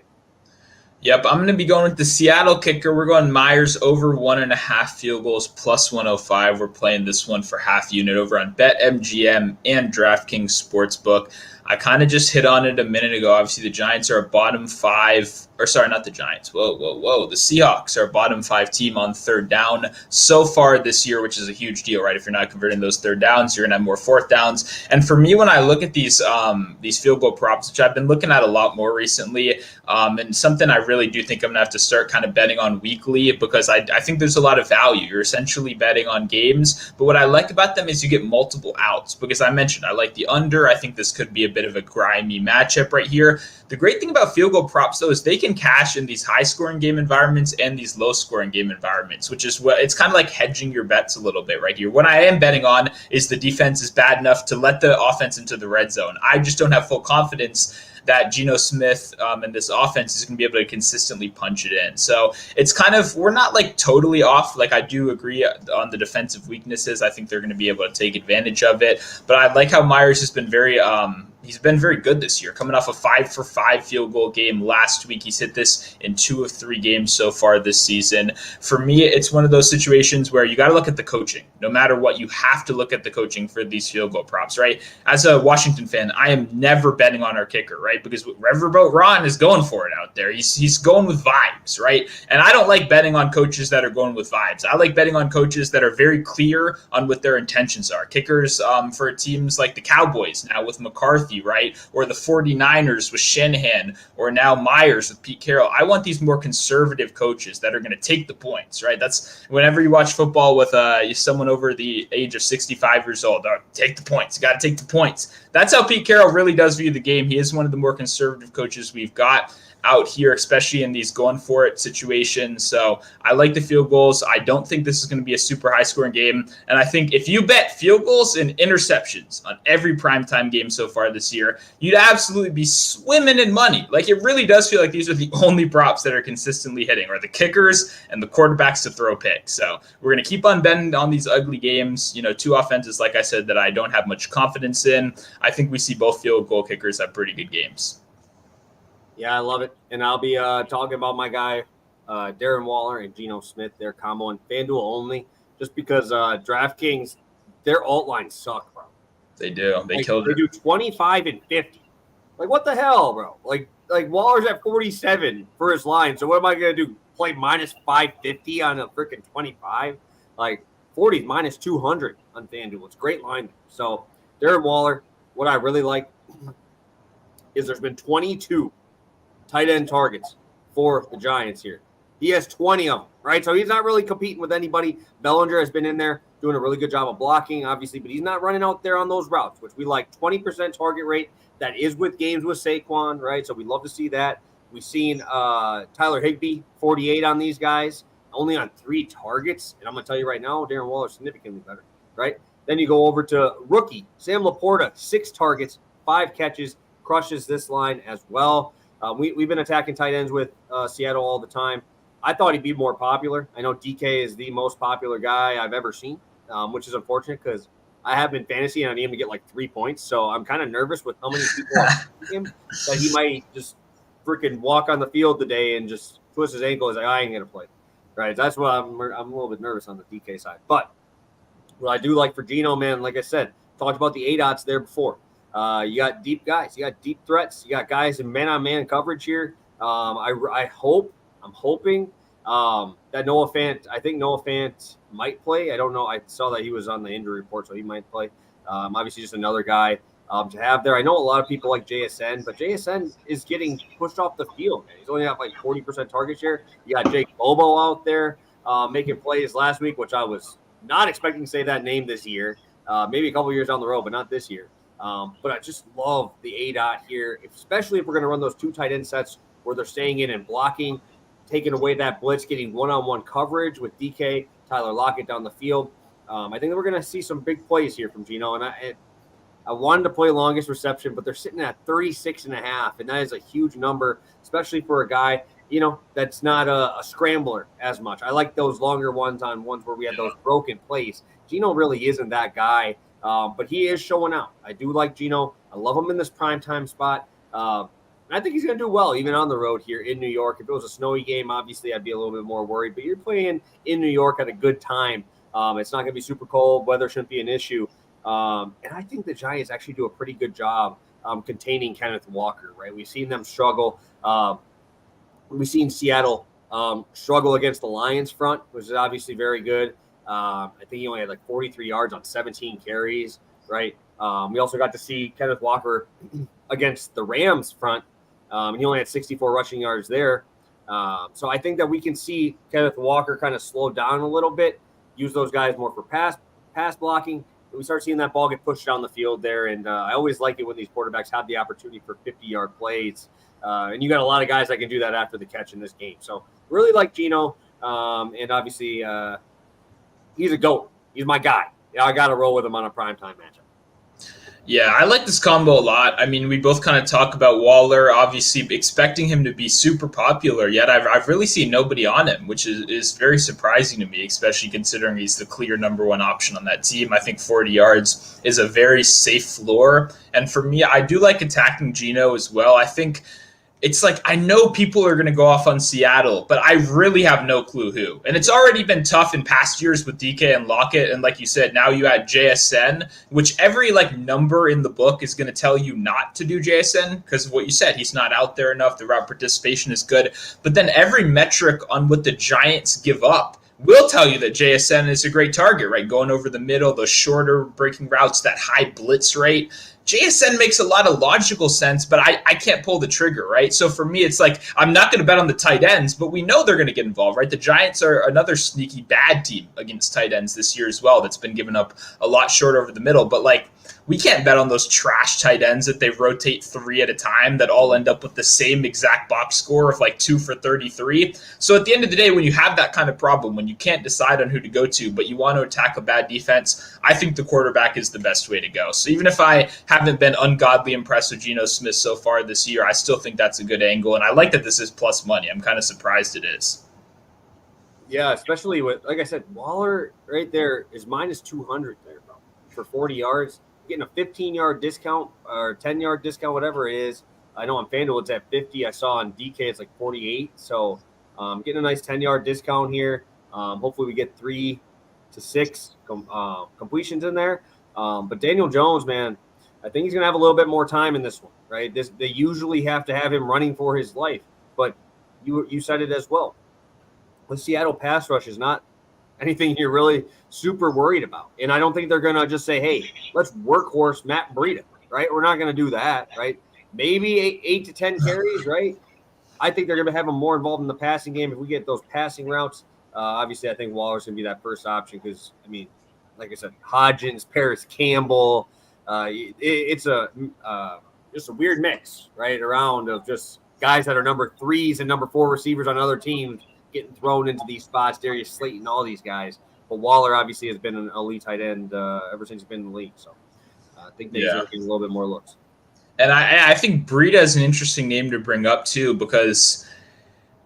Yep, I'm going to be going with the Seattle kicker. We're going Myers over 1.5 field goals plus 105. We're playing this one for half unit over on BetMGM and DraftKings Sportsbook. I kind of just hit on it a minute ago. Obviously, the Giants are a bottom five, or sorry, not the Giants. Whoa. The Seahawks are a bottom five team on third down so far this year, which is a huge deal, right? If you're not converting those third downs, you're going to have more fourth downs. And for me, when I look at these field goal props, which I've been looking at a lot more recently, and something I really do think I'm going to have to start kind of betting on weekly, because I think there's a lot of value. You're essentially betting on games, but what I like about them is you get multiple outs, because I mentioned I like the under. I think this could be a bit of a grimy matchup right here. The great thing about field goal props, though, is they can cash in these high-scoring game environments and these low-scoring game environments, which is what it's kind of like hedging your bets a little bit right here. What I am betting on is the defense is bad enough to let the offense into the red zone. I just don't have full confidence that Geno Smith and this offense is going to be able to consistently punch it in. So it's kind of, we're not like totally off. Like, I do agree on the defensive weaknesses. I think they're going to be able to take advantage of it. But I like how Myers has been very good this year, coming off a 5-for-5 field goal game last week. He's hit this in 2 of 3 games so far this season. For me, it's one of those situations where you got to look at the coaching. No matter what, you have to look at the coaching for these field goal props, right? As a Washington fan, I am never betting on our kicker, right? Because Riverboat Ron is going for it out there. He's going with vibes, right? And I don't like betting on coaches that are going with vibes. I like betting on coaches that are very clear on what their intentions are. Kickers for teams like the Cowboys now with McCarthy, right? Or the 49ers with Shanahan, or now Myers with Pete Carroll. I want these more conservative coaches that are going to take the points, right? That's whenever you watch football with someone over the age of 65 years old, take the points. You got to take the points. That's how Pete Carroll really does view the game. He is one of the more conservative coaches we've got out here, especially in these going for it situations. So I like the field goals. I don't think this is going to be a super high scoring game. And I think if you bet field goals and interceptions on every primetime game so far this year, you'd absolutely be swimming in money. Like, it really does feel like these are the only props that are consistently hitting, or the kickers and the quarterbacks to throw picks. So we're going to keep on betting on these ugly games. Two offenses, like I said, that I don't have much confidence in. I think we see both field goal kickers have pretty good games. Yeah, I love it. And I'll be talking about my guy, Darren Waller and Geno Smith. They're combo and FanDuel only, just because DraftKings, their alt lines suck, bro. They do. They killed it. They do 25 and 50. Like, what the hell, bro? Like Waller's at 47 for his line. So what am I going to do? Play minus 550 on a freaking 25? Like, 40 is minus 200 on FanDuel. It's a great line. So Darren Waller, what I really like is there's been 22 tight end targets for the Giants here. He has 20 of them, right? So he's not really competing with anybody. Bellinger has been in there doing a really good job of blocking, obviously, but he's not running out there on those routes, which we like. 20% target rate. That is with games with Saquon, right? So we love to see that. We've seen Tyler Higbee, 48 on these guys, only on 3 targets. And I'm going to tell you right now, Darren Waller is significantly better, right? Then you go over to rookie Sam Laporta, 6 targets, 5 catches, crushes this line as well. We've been attacking tight ends with Seattle all the time. I thought he'd be more popular. I know DK is the most popular guy I've ever seen, which is unfortunate because I have been fantasy and I need him to get like 3 points. So I'm kind of nervous with how many people are him that he might just freaking walk on the field today and just twist his ankle. He's like, I ain't going to play. Right. That's what I'm a little bit nervous on the DK side. But what I do like for Geno, man, like I said, talked about the ADOTs there before. You got deep guys. You got deep threats. You got guys in man-on-man coverage here. I'm hoping that Noah Fant, I think Noah Fant might play. I don't know. I saw that he was on the injury report, so he might play. Obviously, just another guy to have there. I know a lot of people like JSN, but JSN is getting pushed off the field, man. He's only got like 40% target share. You got Jake Bobo out there making plays last week, which I was not expecting to say that name this year. Maybe a couple years down the road, but not this year. But I just love the ADOT here, especially if we're going to run those 2 tight end sets where they're staying in and blocking, taking away that blitz, getting one-on-one coverage with DK, Tyler Lockett down the field. I think that we're going to see some big plays here from Geno. And I wanted to play longest reception, but they're sitting at 36.5, and that is a huge number, especially for a guy, that's not a scrambler as much. I like those longer ones on ones where we have those broken plays. Geno really isn't that guy, but he is showing out. I do like Geno. I love him in this primetime spot. And I think he's going to do well, even on the road here in New York. If it was a snowy game, obviously I'd be a little bit more worried. But you're playing in New York at a good time. It's not going to be super cold. Weather shouldn't be an issue. And I think the Giants actually do a pretty good job containing Kenneth Walker, right? We've seen them struggle. We've seen Seattle struggle against the Lions front, which is obviously very good. I think he only had like 43 yards on 17 carries, right? We also got to see Kenneth Walker against the Rams front. And he only had 64 rushing yards there. So I think that we can see Kenneth Walker kind of slow down a little bit, use those guys more for pass blocking. We start seeing that ball get pushed down the field there. And I always like it when these quarterbacks have the opportunity for 50-yard plays. And you got a lot of guys that can do that after the catch in this game. So really like Geno. And obviously he's a GOAT. He's my guy. I got to roll with him on a primetime matchup. Yeah, I like this combo a lot. I mean, we both kind of talk about Waller, obviously expecting him to be super popular, yet I've really seen nobody on him, which is very surprising to me, especially considering he's the clear number one option on that team. I think 40 yards is a very safe floor. And for me, I do like attacking Geno as well. I think it's like, I know people are going to go off on Seattle, but I really have no clue who. And it's already been tough in past years with DK and Lockett. And like you said, now you add JSN, which every number in the book is going to tell you not to do JSN because of what you said. He's not out there enough. The route participation is good. But then every metric on what the Giants give up will tell you that JSN is a great target, right? Going over the middle, those shorter breaking routes, that high blitz rate. JSN makes a lot of logical sense, but I can't pull the trigger, right? So for me, it's like I'm not going to bet on the tight ends, but we know they're going to get involved, right? The Giants are another sneaky bad team against tight ends this year as well that's been giving up a lot short over the middle. But we can't bet on those trash tight ends that they rotate 3 at a time that all end up with the same exact box score of 2 for 33. So at the end of the day, when you have that kind of problem, when you can't decide on who to go to, but you want to attack a bad defense, I think the quarterback is the best way to go. So even if I haven't been ungodly impressed with Geno Smith so far this year, I still think that's a good angle. And I like that this is plus money. I'm kind of surprised it is. Yeah, especially with, like I said, Waller right there is minus 200 there, bro, for 40 yards. Getting a 15-yard discount or 10-yard discount, whatever it is. I know on FanDuel it's at 50. I saw on DK it's 48. So getting a nice 10-yard discount here. Hopefully we get 3 to 6 completions in there. But Daniel Jones, man, I think he's going to have a little bit more time in this one, right? They usually have to have him running for his life. But you said it as well. The Seattle pass rush is not anything you're really super worried about. And I don't think they're going to just say, hey, let's workhorse Matt Breida, right? We're not going to do that, right? Maybe 8 to 10 carries, right? I think they're going to have him more involved in the passing game if we get those passing routes. Obviously, I think Waller's going to be that first option because, I mean, like I said, Hodgins, Paris Campbell, it's just a weird mix, right, around of just guys that are number 3s and number 4 receivers on other teams getting thrown into these spots, Darius Slayton, all these guys. But Waller obviously has been an elite tight end ever since he's been in the league. So I think they're getting a little bit more looks. And I think Breida is an interesting name to bring up too, because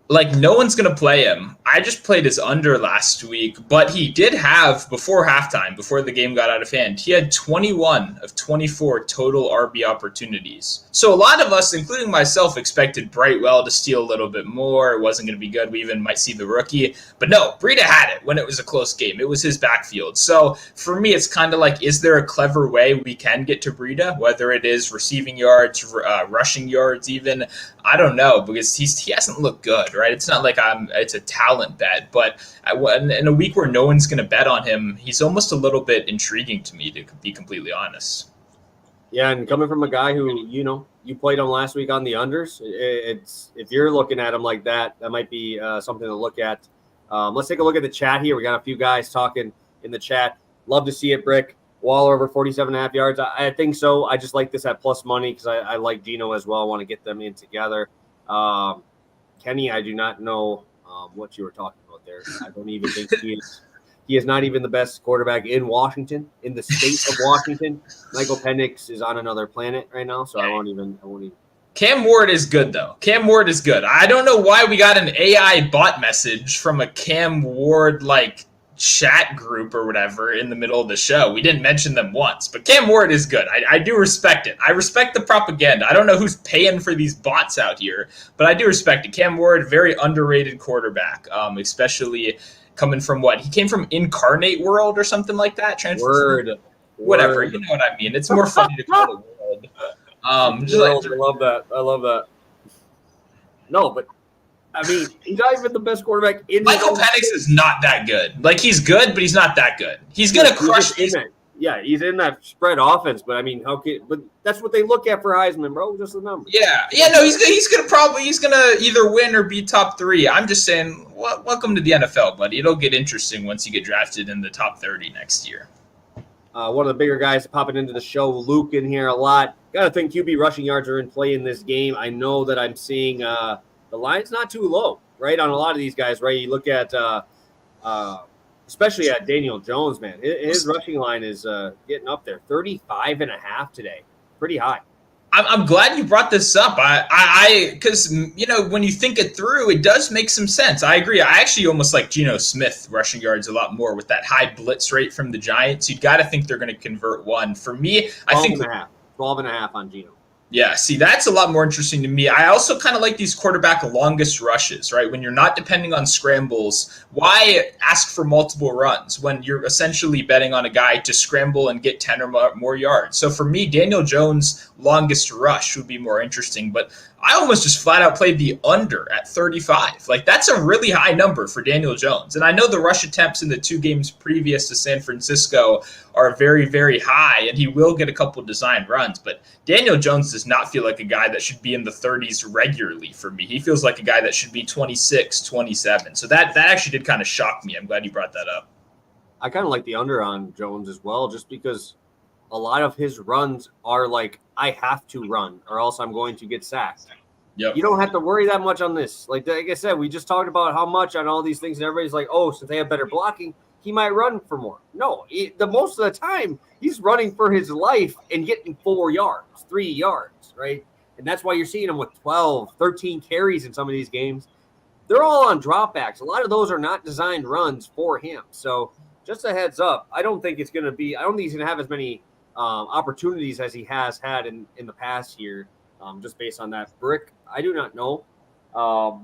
like no one's going to play him. I just played his under last week, but he did have, before halftime, before the game got out of hand, he had 21 of 24 total RB opportunities. So a lot of us, including myself, expected Brightwell to steal a little bit more. It wasn't going to be good. We even might see the rookie. But no, Breida had it when it was a close game. It was his backfield. So for me, it's kind of like, is there a clever way we can get to Breida, whether it is receiving yards, rushing yards even? I don't know, because he hasn't looked good, right? It's not like it's a talent bet, but in a week where no one's going to bet on him, he's almost a little bit intriguing to me, to be completely honest. Yeah, and coming from a guy who, you played him last week on the unders, if you're looking at him like that, that might be something to look at. Let's take a look at the chat here. We got a few guys talking in the chat. Love to see it, Brick. Waller over 47.5 yards. I think so. I just like this at plus money because I like Geno as well. I want to get them in together. Kenny, I do not know what you were talking about there. I don't even think he is not even the best quarterback in Washington, in the state of Washington. Michael Penix is on another planet right now, so I won't even. Cam Ward is good, though. Cam Ward is good. I don't know why we got an AI bot message from a Cam Ward, chat group or whatever in the middle of the show. We didn't mention them once, but Cam Ward is good. I do respect it. I respect the propaganda. I don't know who's paying for these bots out here, but I do respect it. Cam Ward, very underrated quarterback, especially coming from what? He came from Incarnate World or something like that? Whatever. You know what I mean. It's more funny to call it World. I love that. I love that. No, but I mean, he's not even the best quarterback in Michael Penix is not that good. He's good, but he's not that good. He's going to crush these. Yeah, he's in that spread offense, but I mean, but that's what they look at for Heisman, bro. Just the numbers. Yeah. No, he's gonna either win or be top 3. I'm just saying, welcome to the NFL, buddy. It'll get interesting once you get drafted in the top 30 next year. One of the bigger guys popping into the show, Luke, in here a lot. Got to think QB rushing yards are in play in this game. I know that I'm seeing the line's not too low, right, on a lot of these guys, right? You look at especially at Daniel Jones, man. His rushing line is getting up there, 35.5 today. Pretty high. I'm glad you brought this up. Because, when you think it through, it does make some sense. I agree. I actually almost like Geno Smith rushing yards a lot more with that high blitz rate from the Giants. You got to think they're going to convert one. For me, I think 12.5 on Geno. Yeah, see, that's a lot more interesting to me. I also kind of like these quarterback longest rushes, right? When you're not depending on scrambles, why ask for multiple runs when you're essentially betting on a guy to scramble and get 10 or more yards? So for me, Daniel Jones' longest rush would be more interesting, but I almost just flat out played the under at 35. That's a really high number for Daniel Jones. And I know the rush attempts in the 2 games previous to San Francisco are very, very high, and he will get a couple designed runs, but Daniel Jones does not feel like a guy that should be in the 30s regularly for me. He feels like a guy that should be 26, 27. So that actually did kind of shock me. I'm glad you brought that up. I kind of like the under on Jones as well, just because a lot of his runs are I have to run or else I'm going to get sacked. Yep. You don't have to worry that much on this. Like I said, we just talked about how much on all these things, and everybody's like, oh, since they have better blocking, he might run for more. No, the most of the time, he's running for his life and getting 4 yards, 3 yards, right? And that's why you're seeing him with 12, 13 carries in some of these games. They're all on dropbacks. A lot of those are not designed runs for him. So just a heads up, I don't think he's going to have as many opportunities as he has had in the past year, just based on that. Brick, I do not know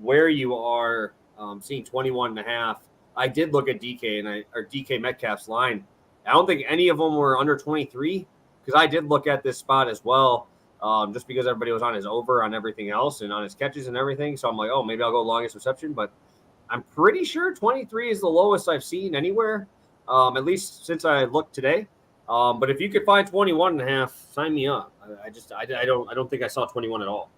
where you are seeing 21.5. I did look at DK Metcalf's line. I don't think any of them were under 23 because I did look at this spot as well, just because everybody was on his over on everything else and on his catches and everything. So I'm like, oh, maybe I'll go longest reception. But I'm pretty sure 23 is the lowest I've seen anywhere, at least since I looked today. But if you could find 21.5, sign me up. I don't think I saw 21 at all.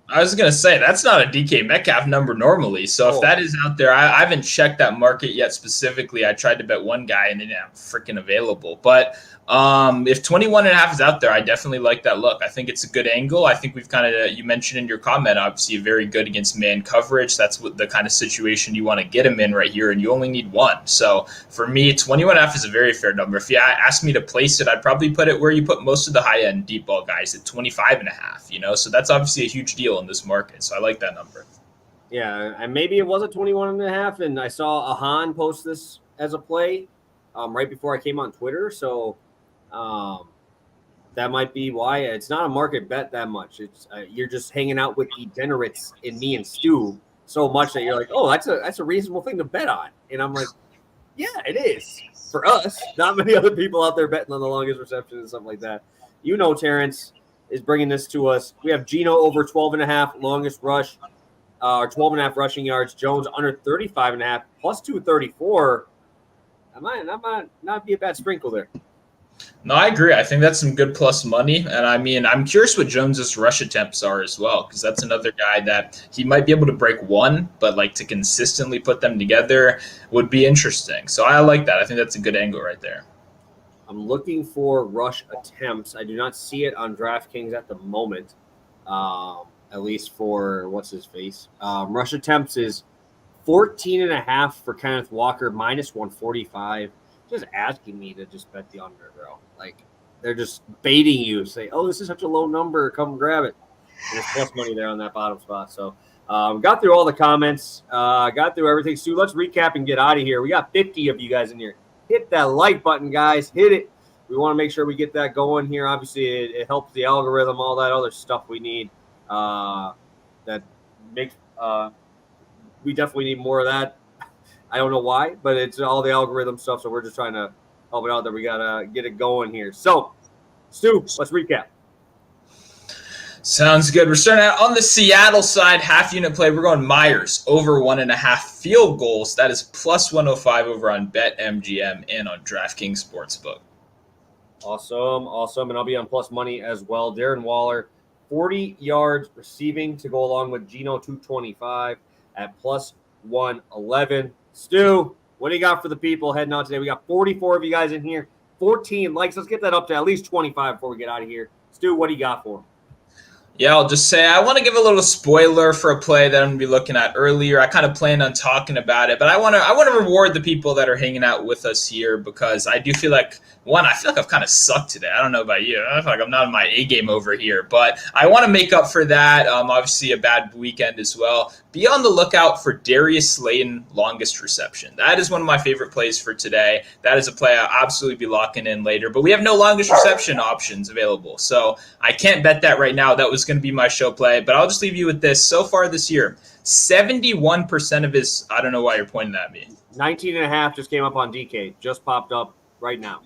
I was going to say, that's not a DK Metcalf number normally. So if that is out there, I haven't checked that market yet specifically. I tried to bet one guy and they didn't have freaking available. But If 21.5 is out there, I definitely like that look. I think it's a good angle. I think we've kind of, you mentioned in your comment, obviously very good against man coverage. That's what the kind of situation you want to get him in right here, and you only need one. So for me, 21.5 is a very fair number. If you ask me to place it, I'd probably put it where you put most of the high end deep ball guys at 25.5. So that's obviously a huge deal in this market. So I like that number. Yeah, and maybe it was a 21.5, and I saw Ahan post this as a play right before I came on Twitter. So that might be why it's not a market bet that much. It's you're just hanging out with degenerates in me and Stu so much that you're like, oh, that's a reasonable thing to bet on, and I'm like, yeah, it is for us. Not many other people out there betting on the longest reception and stuff like that. Terrence is bringing this to us. We have Geno over 12.5 longest rush, or 12.5 rushing yards. Jones under 35.5 plus 234. That might not be a bad sprinkle there. No, I agree. I think that's some good plus money. And I mean, I'm curious what Jones's rush attempts are as well, because that's another guy that he might be able to break one, but like to consistently put them together would be interesting. So I like that. I think that's a good angle right there. I'm looking for rush attempts. I do not see it on DraftKings at the moment, at least for what's his face. Rush attempts is 14.5 for Kenneth Walker, minus 145. Just asking me to just bet the under, bro. Like, they're just baiting you. Say, oh, this is such a low number. Come grab it. And there's plus money there on that bottom spot. So, got through all the comments. Got through everything. Stu, let's recap and get out of here. We got 50 of you guys in here. Hit that like button, guys. Hit it. We want to make sure we get that going here. Obviously, it helps the algorithm, all that other stuff we need. That makes we definitely need more of that. I don't know why, but it's all the algorithm stuff, so we're just trying to help it out that we got to get it going here. So, Stu, let's recap. Sounds good. We're starting out on the Seattle side, half unit play. We're going Myers over 1.5 field goals. That is plus 105 over on BetMGM and on DraftKings Sportsbook. Awesome. And I'll be on plus money as well. Darren Waller, 40 yards receiving to go along with Geno 225 at plus 111. Stu, what do you got for the people heading out today? We got 44 of you guys in here, 14 likes. Let's get that up to at least 25 before we get out of here. Stu, what do you got for them? Yeah, I'll just say I want to give a little spoiler for a play that I'm going to be looking at earlier. I kind of planned on talking about it, but I want to reward the people that are hanging out with us here, because I do feel like, I feel like I've kind of sucked today. I don't know about you. I feel like I'm not in my A game over here, but I want to make up for that. Obviously a bad weekend as well. Be on the lookout for Darius Slayton longest reception. That is one of my favorite plays for today. That is a play I'll absolutely be locking in later, but we have no longest reception options available, so I can't bet that right now. That was going to be my show play, but I'll just leave you with this. So far this year, 71% of his, I don't know why you're pointing at me. 19.5 just came up on DK, just popped up right now.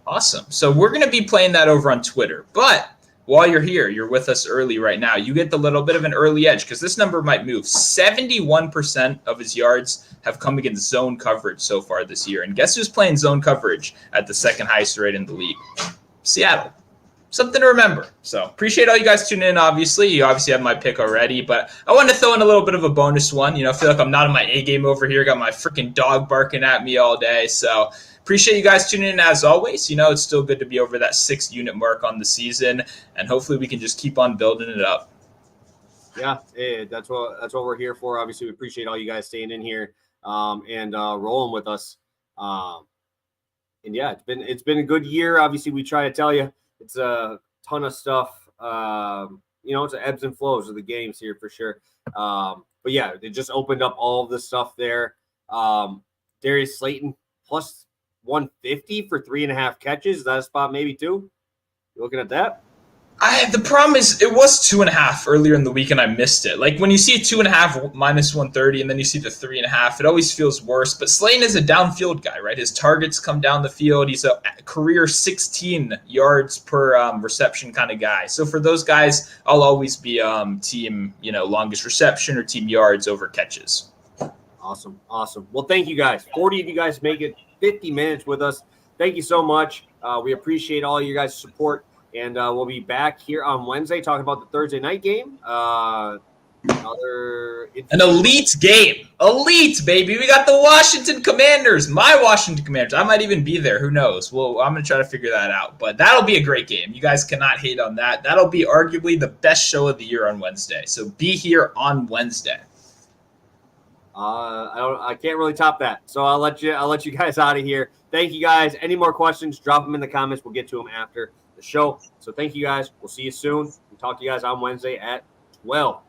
Awesome. So we're going to be playing that over on Twitter, but while you're here, you're with us early right now, you get the little bit of an early edge because this number might move. 71% of his yards have come against zone coverage so far this year. And guess who's playing zone coverage at the second highest rate in the league? Seattle. Something to remember. So appreciate all you guys tuning in, obviously. You obviously have my pick already, but I wanted to throw in a little bit of a bonus one. I feel like I'm not in my A game over here. Got my freaking dog barking at me all day. So appreciate you guys tuning in as always. It's still good to be over that 6 unit mark on the season, and hopefully we can just keep on building it up. Yeah, that's what we're here for. Obviously, we appreciate all you guys staying in here and rolling with us. And yeah, it's been a good year. Obviously, we try to tell you it's a ton of stuff. It's the ebbs and flows of the games here for sure. But yeah, they just opened up all of the stuff there. Darius Slayton plus 150 for 3.5 catches. Is that a spot maybe too? You looking at that? The problem is it was 2.5 earlier in the week and I missed it. Like when you see 2.5 minus 130 and then you see the 3.5, it always feels worse. But Slayton is a downfield guy, right? His targets come down the field. He's a career 16 yards per reception kind of guy. So for those guys, I'll always be team, longest reception or team yards over catches. Awesome. Well, thank you guys. 40 of you guys make it 50 minutes with us. Thank you so much. We appreciate all you guys' support. And we'll be back here on Wednesday talking about the Thursday night game. An elite game. Elite, baby. We got the Washington Commanders. My Washington Commanders. I might even be there. Who knows? Well, I'm going to try to figure that out. But that'll be a great game. You guys cannot hate on that. That'll be arguably the best show of the year on Wednesday. So be here on Wednesday. I can't really top that. So I'll let you guys out of here. Thank you guys. Any more questions, drop them in the comments. We'll get to them after the show. So thank you guys. We'll see you soon. We'll talk to you guys on Wednesday at 12.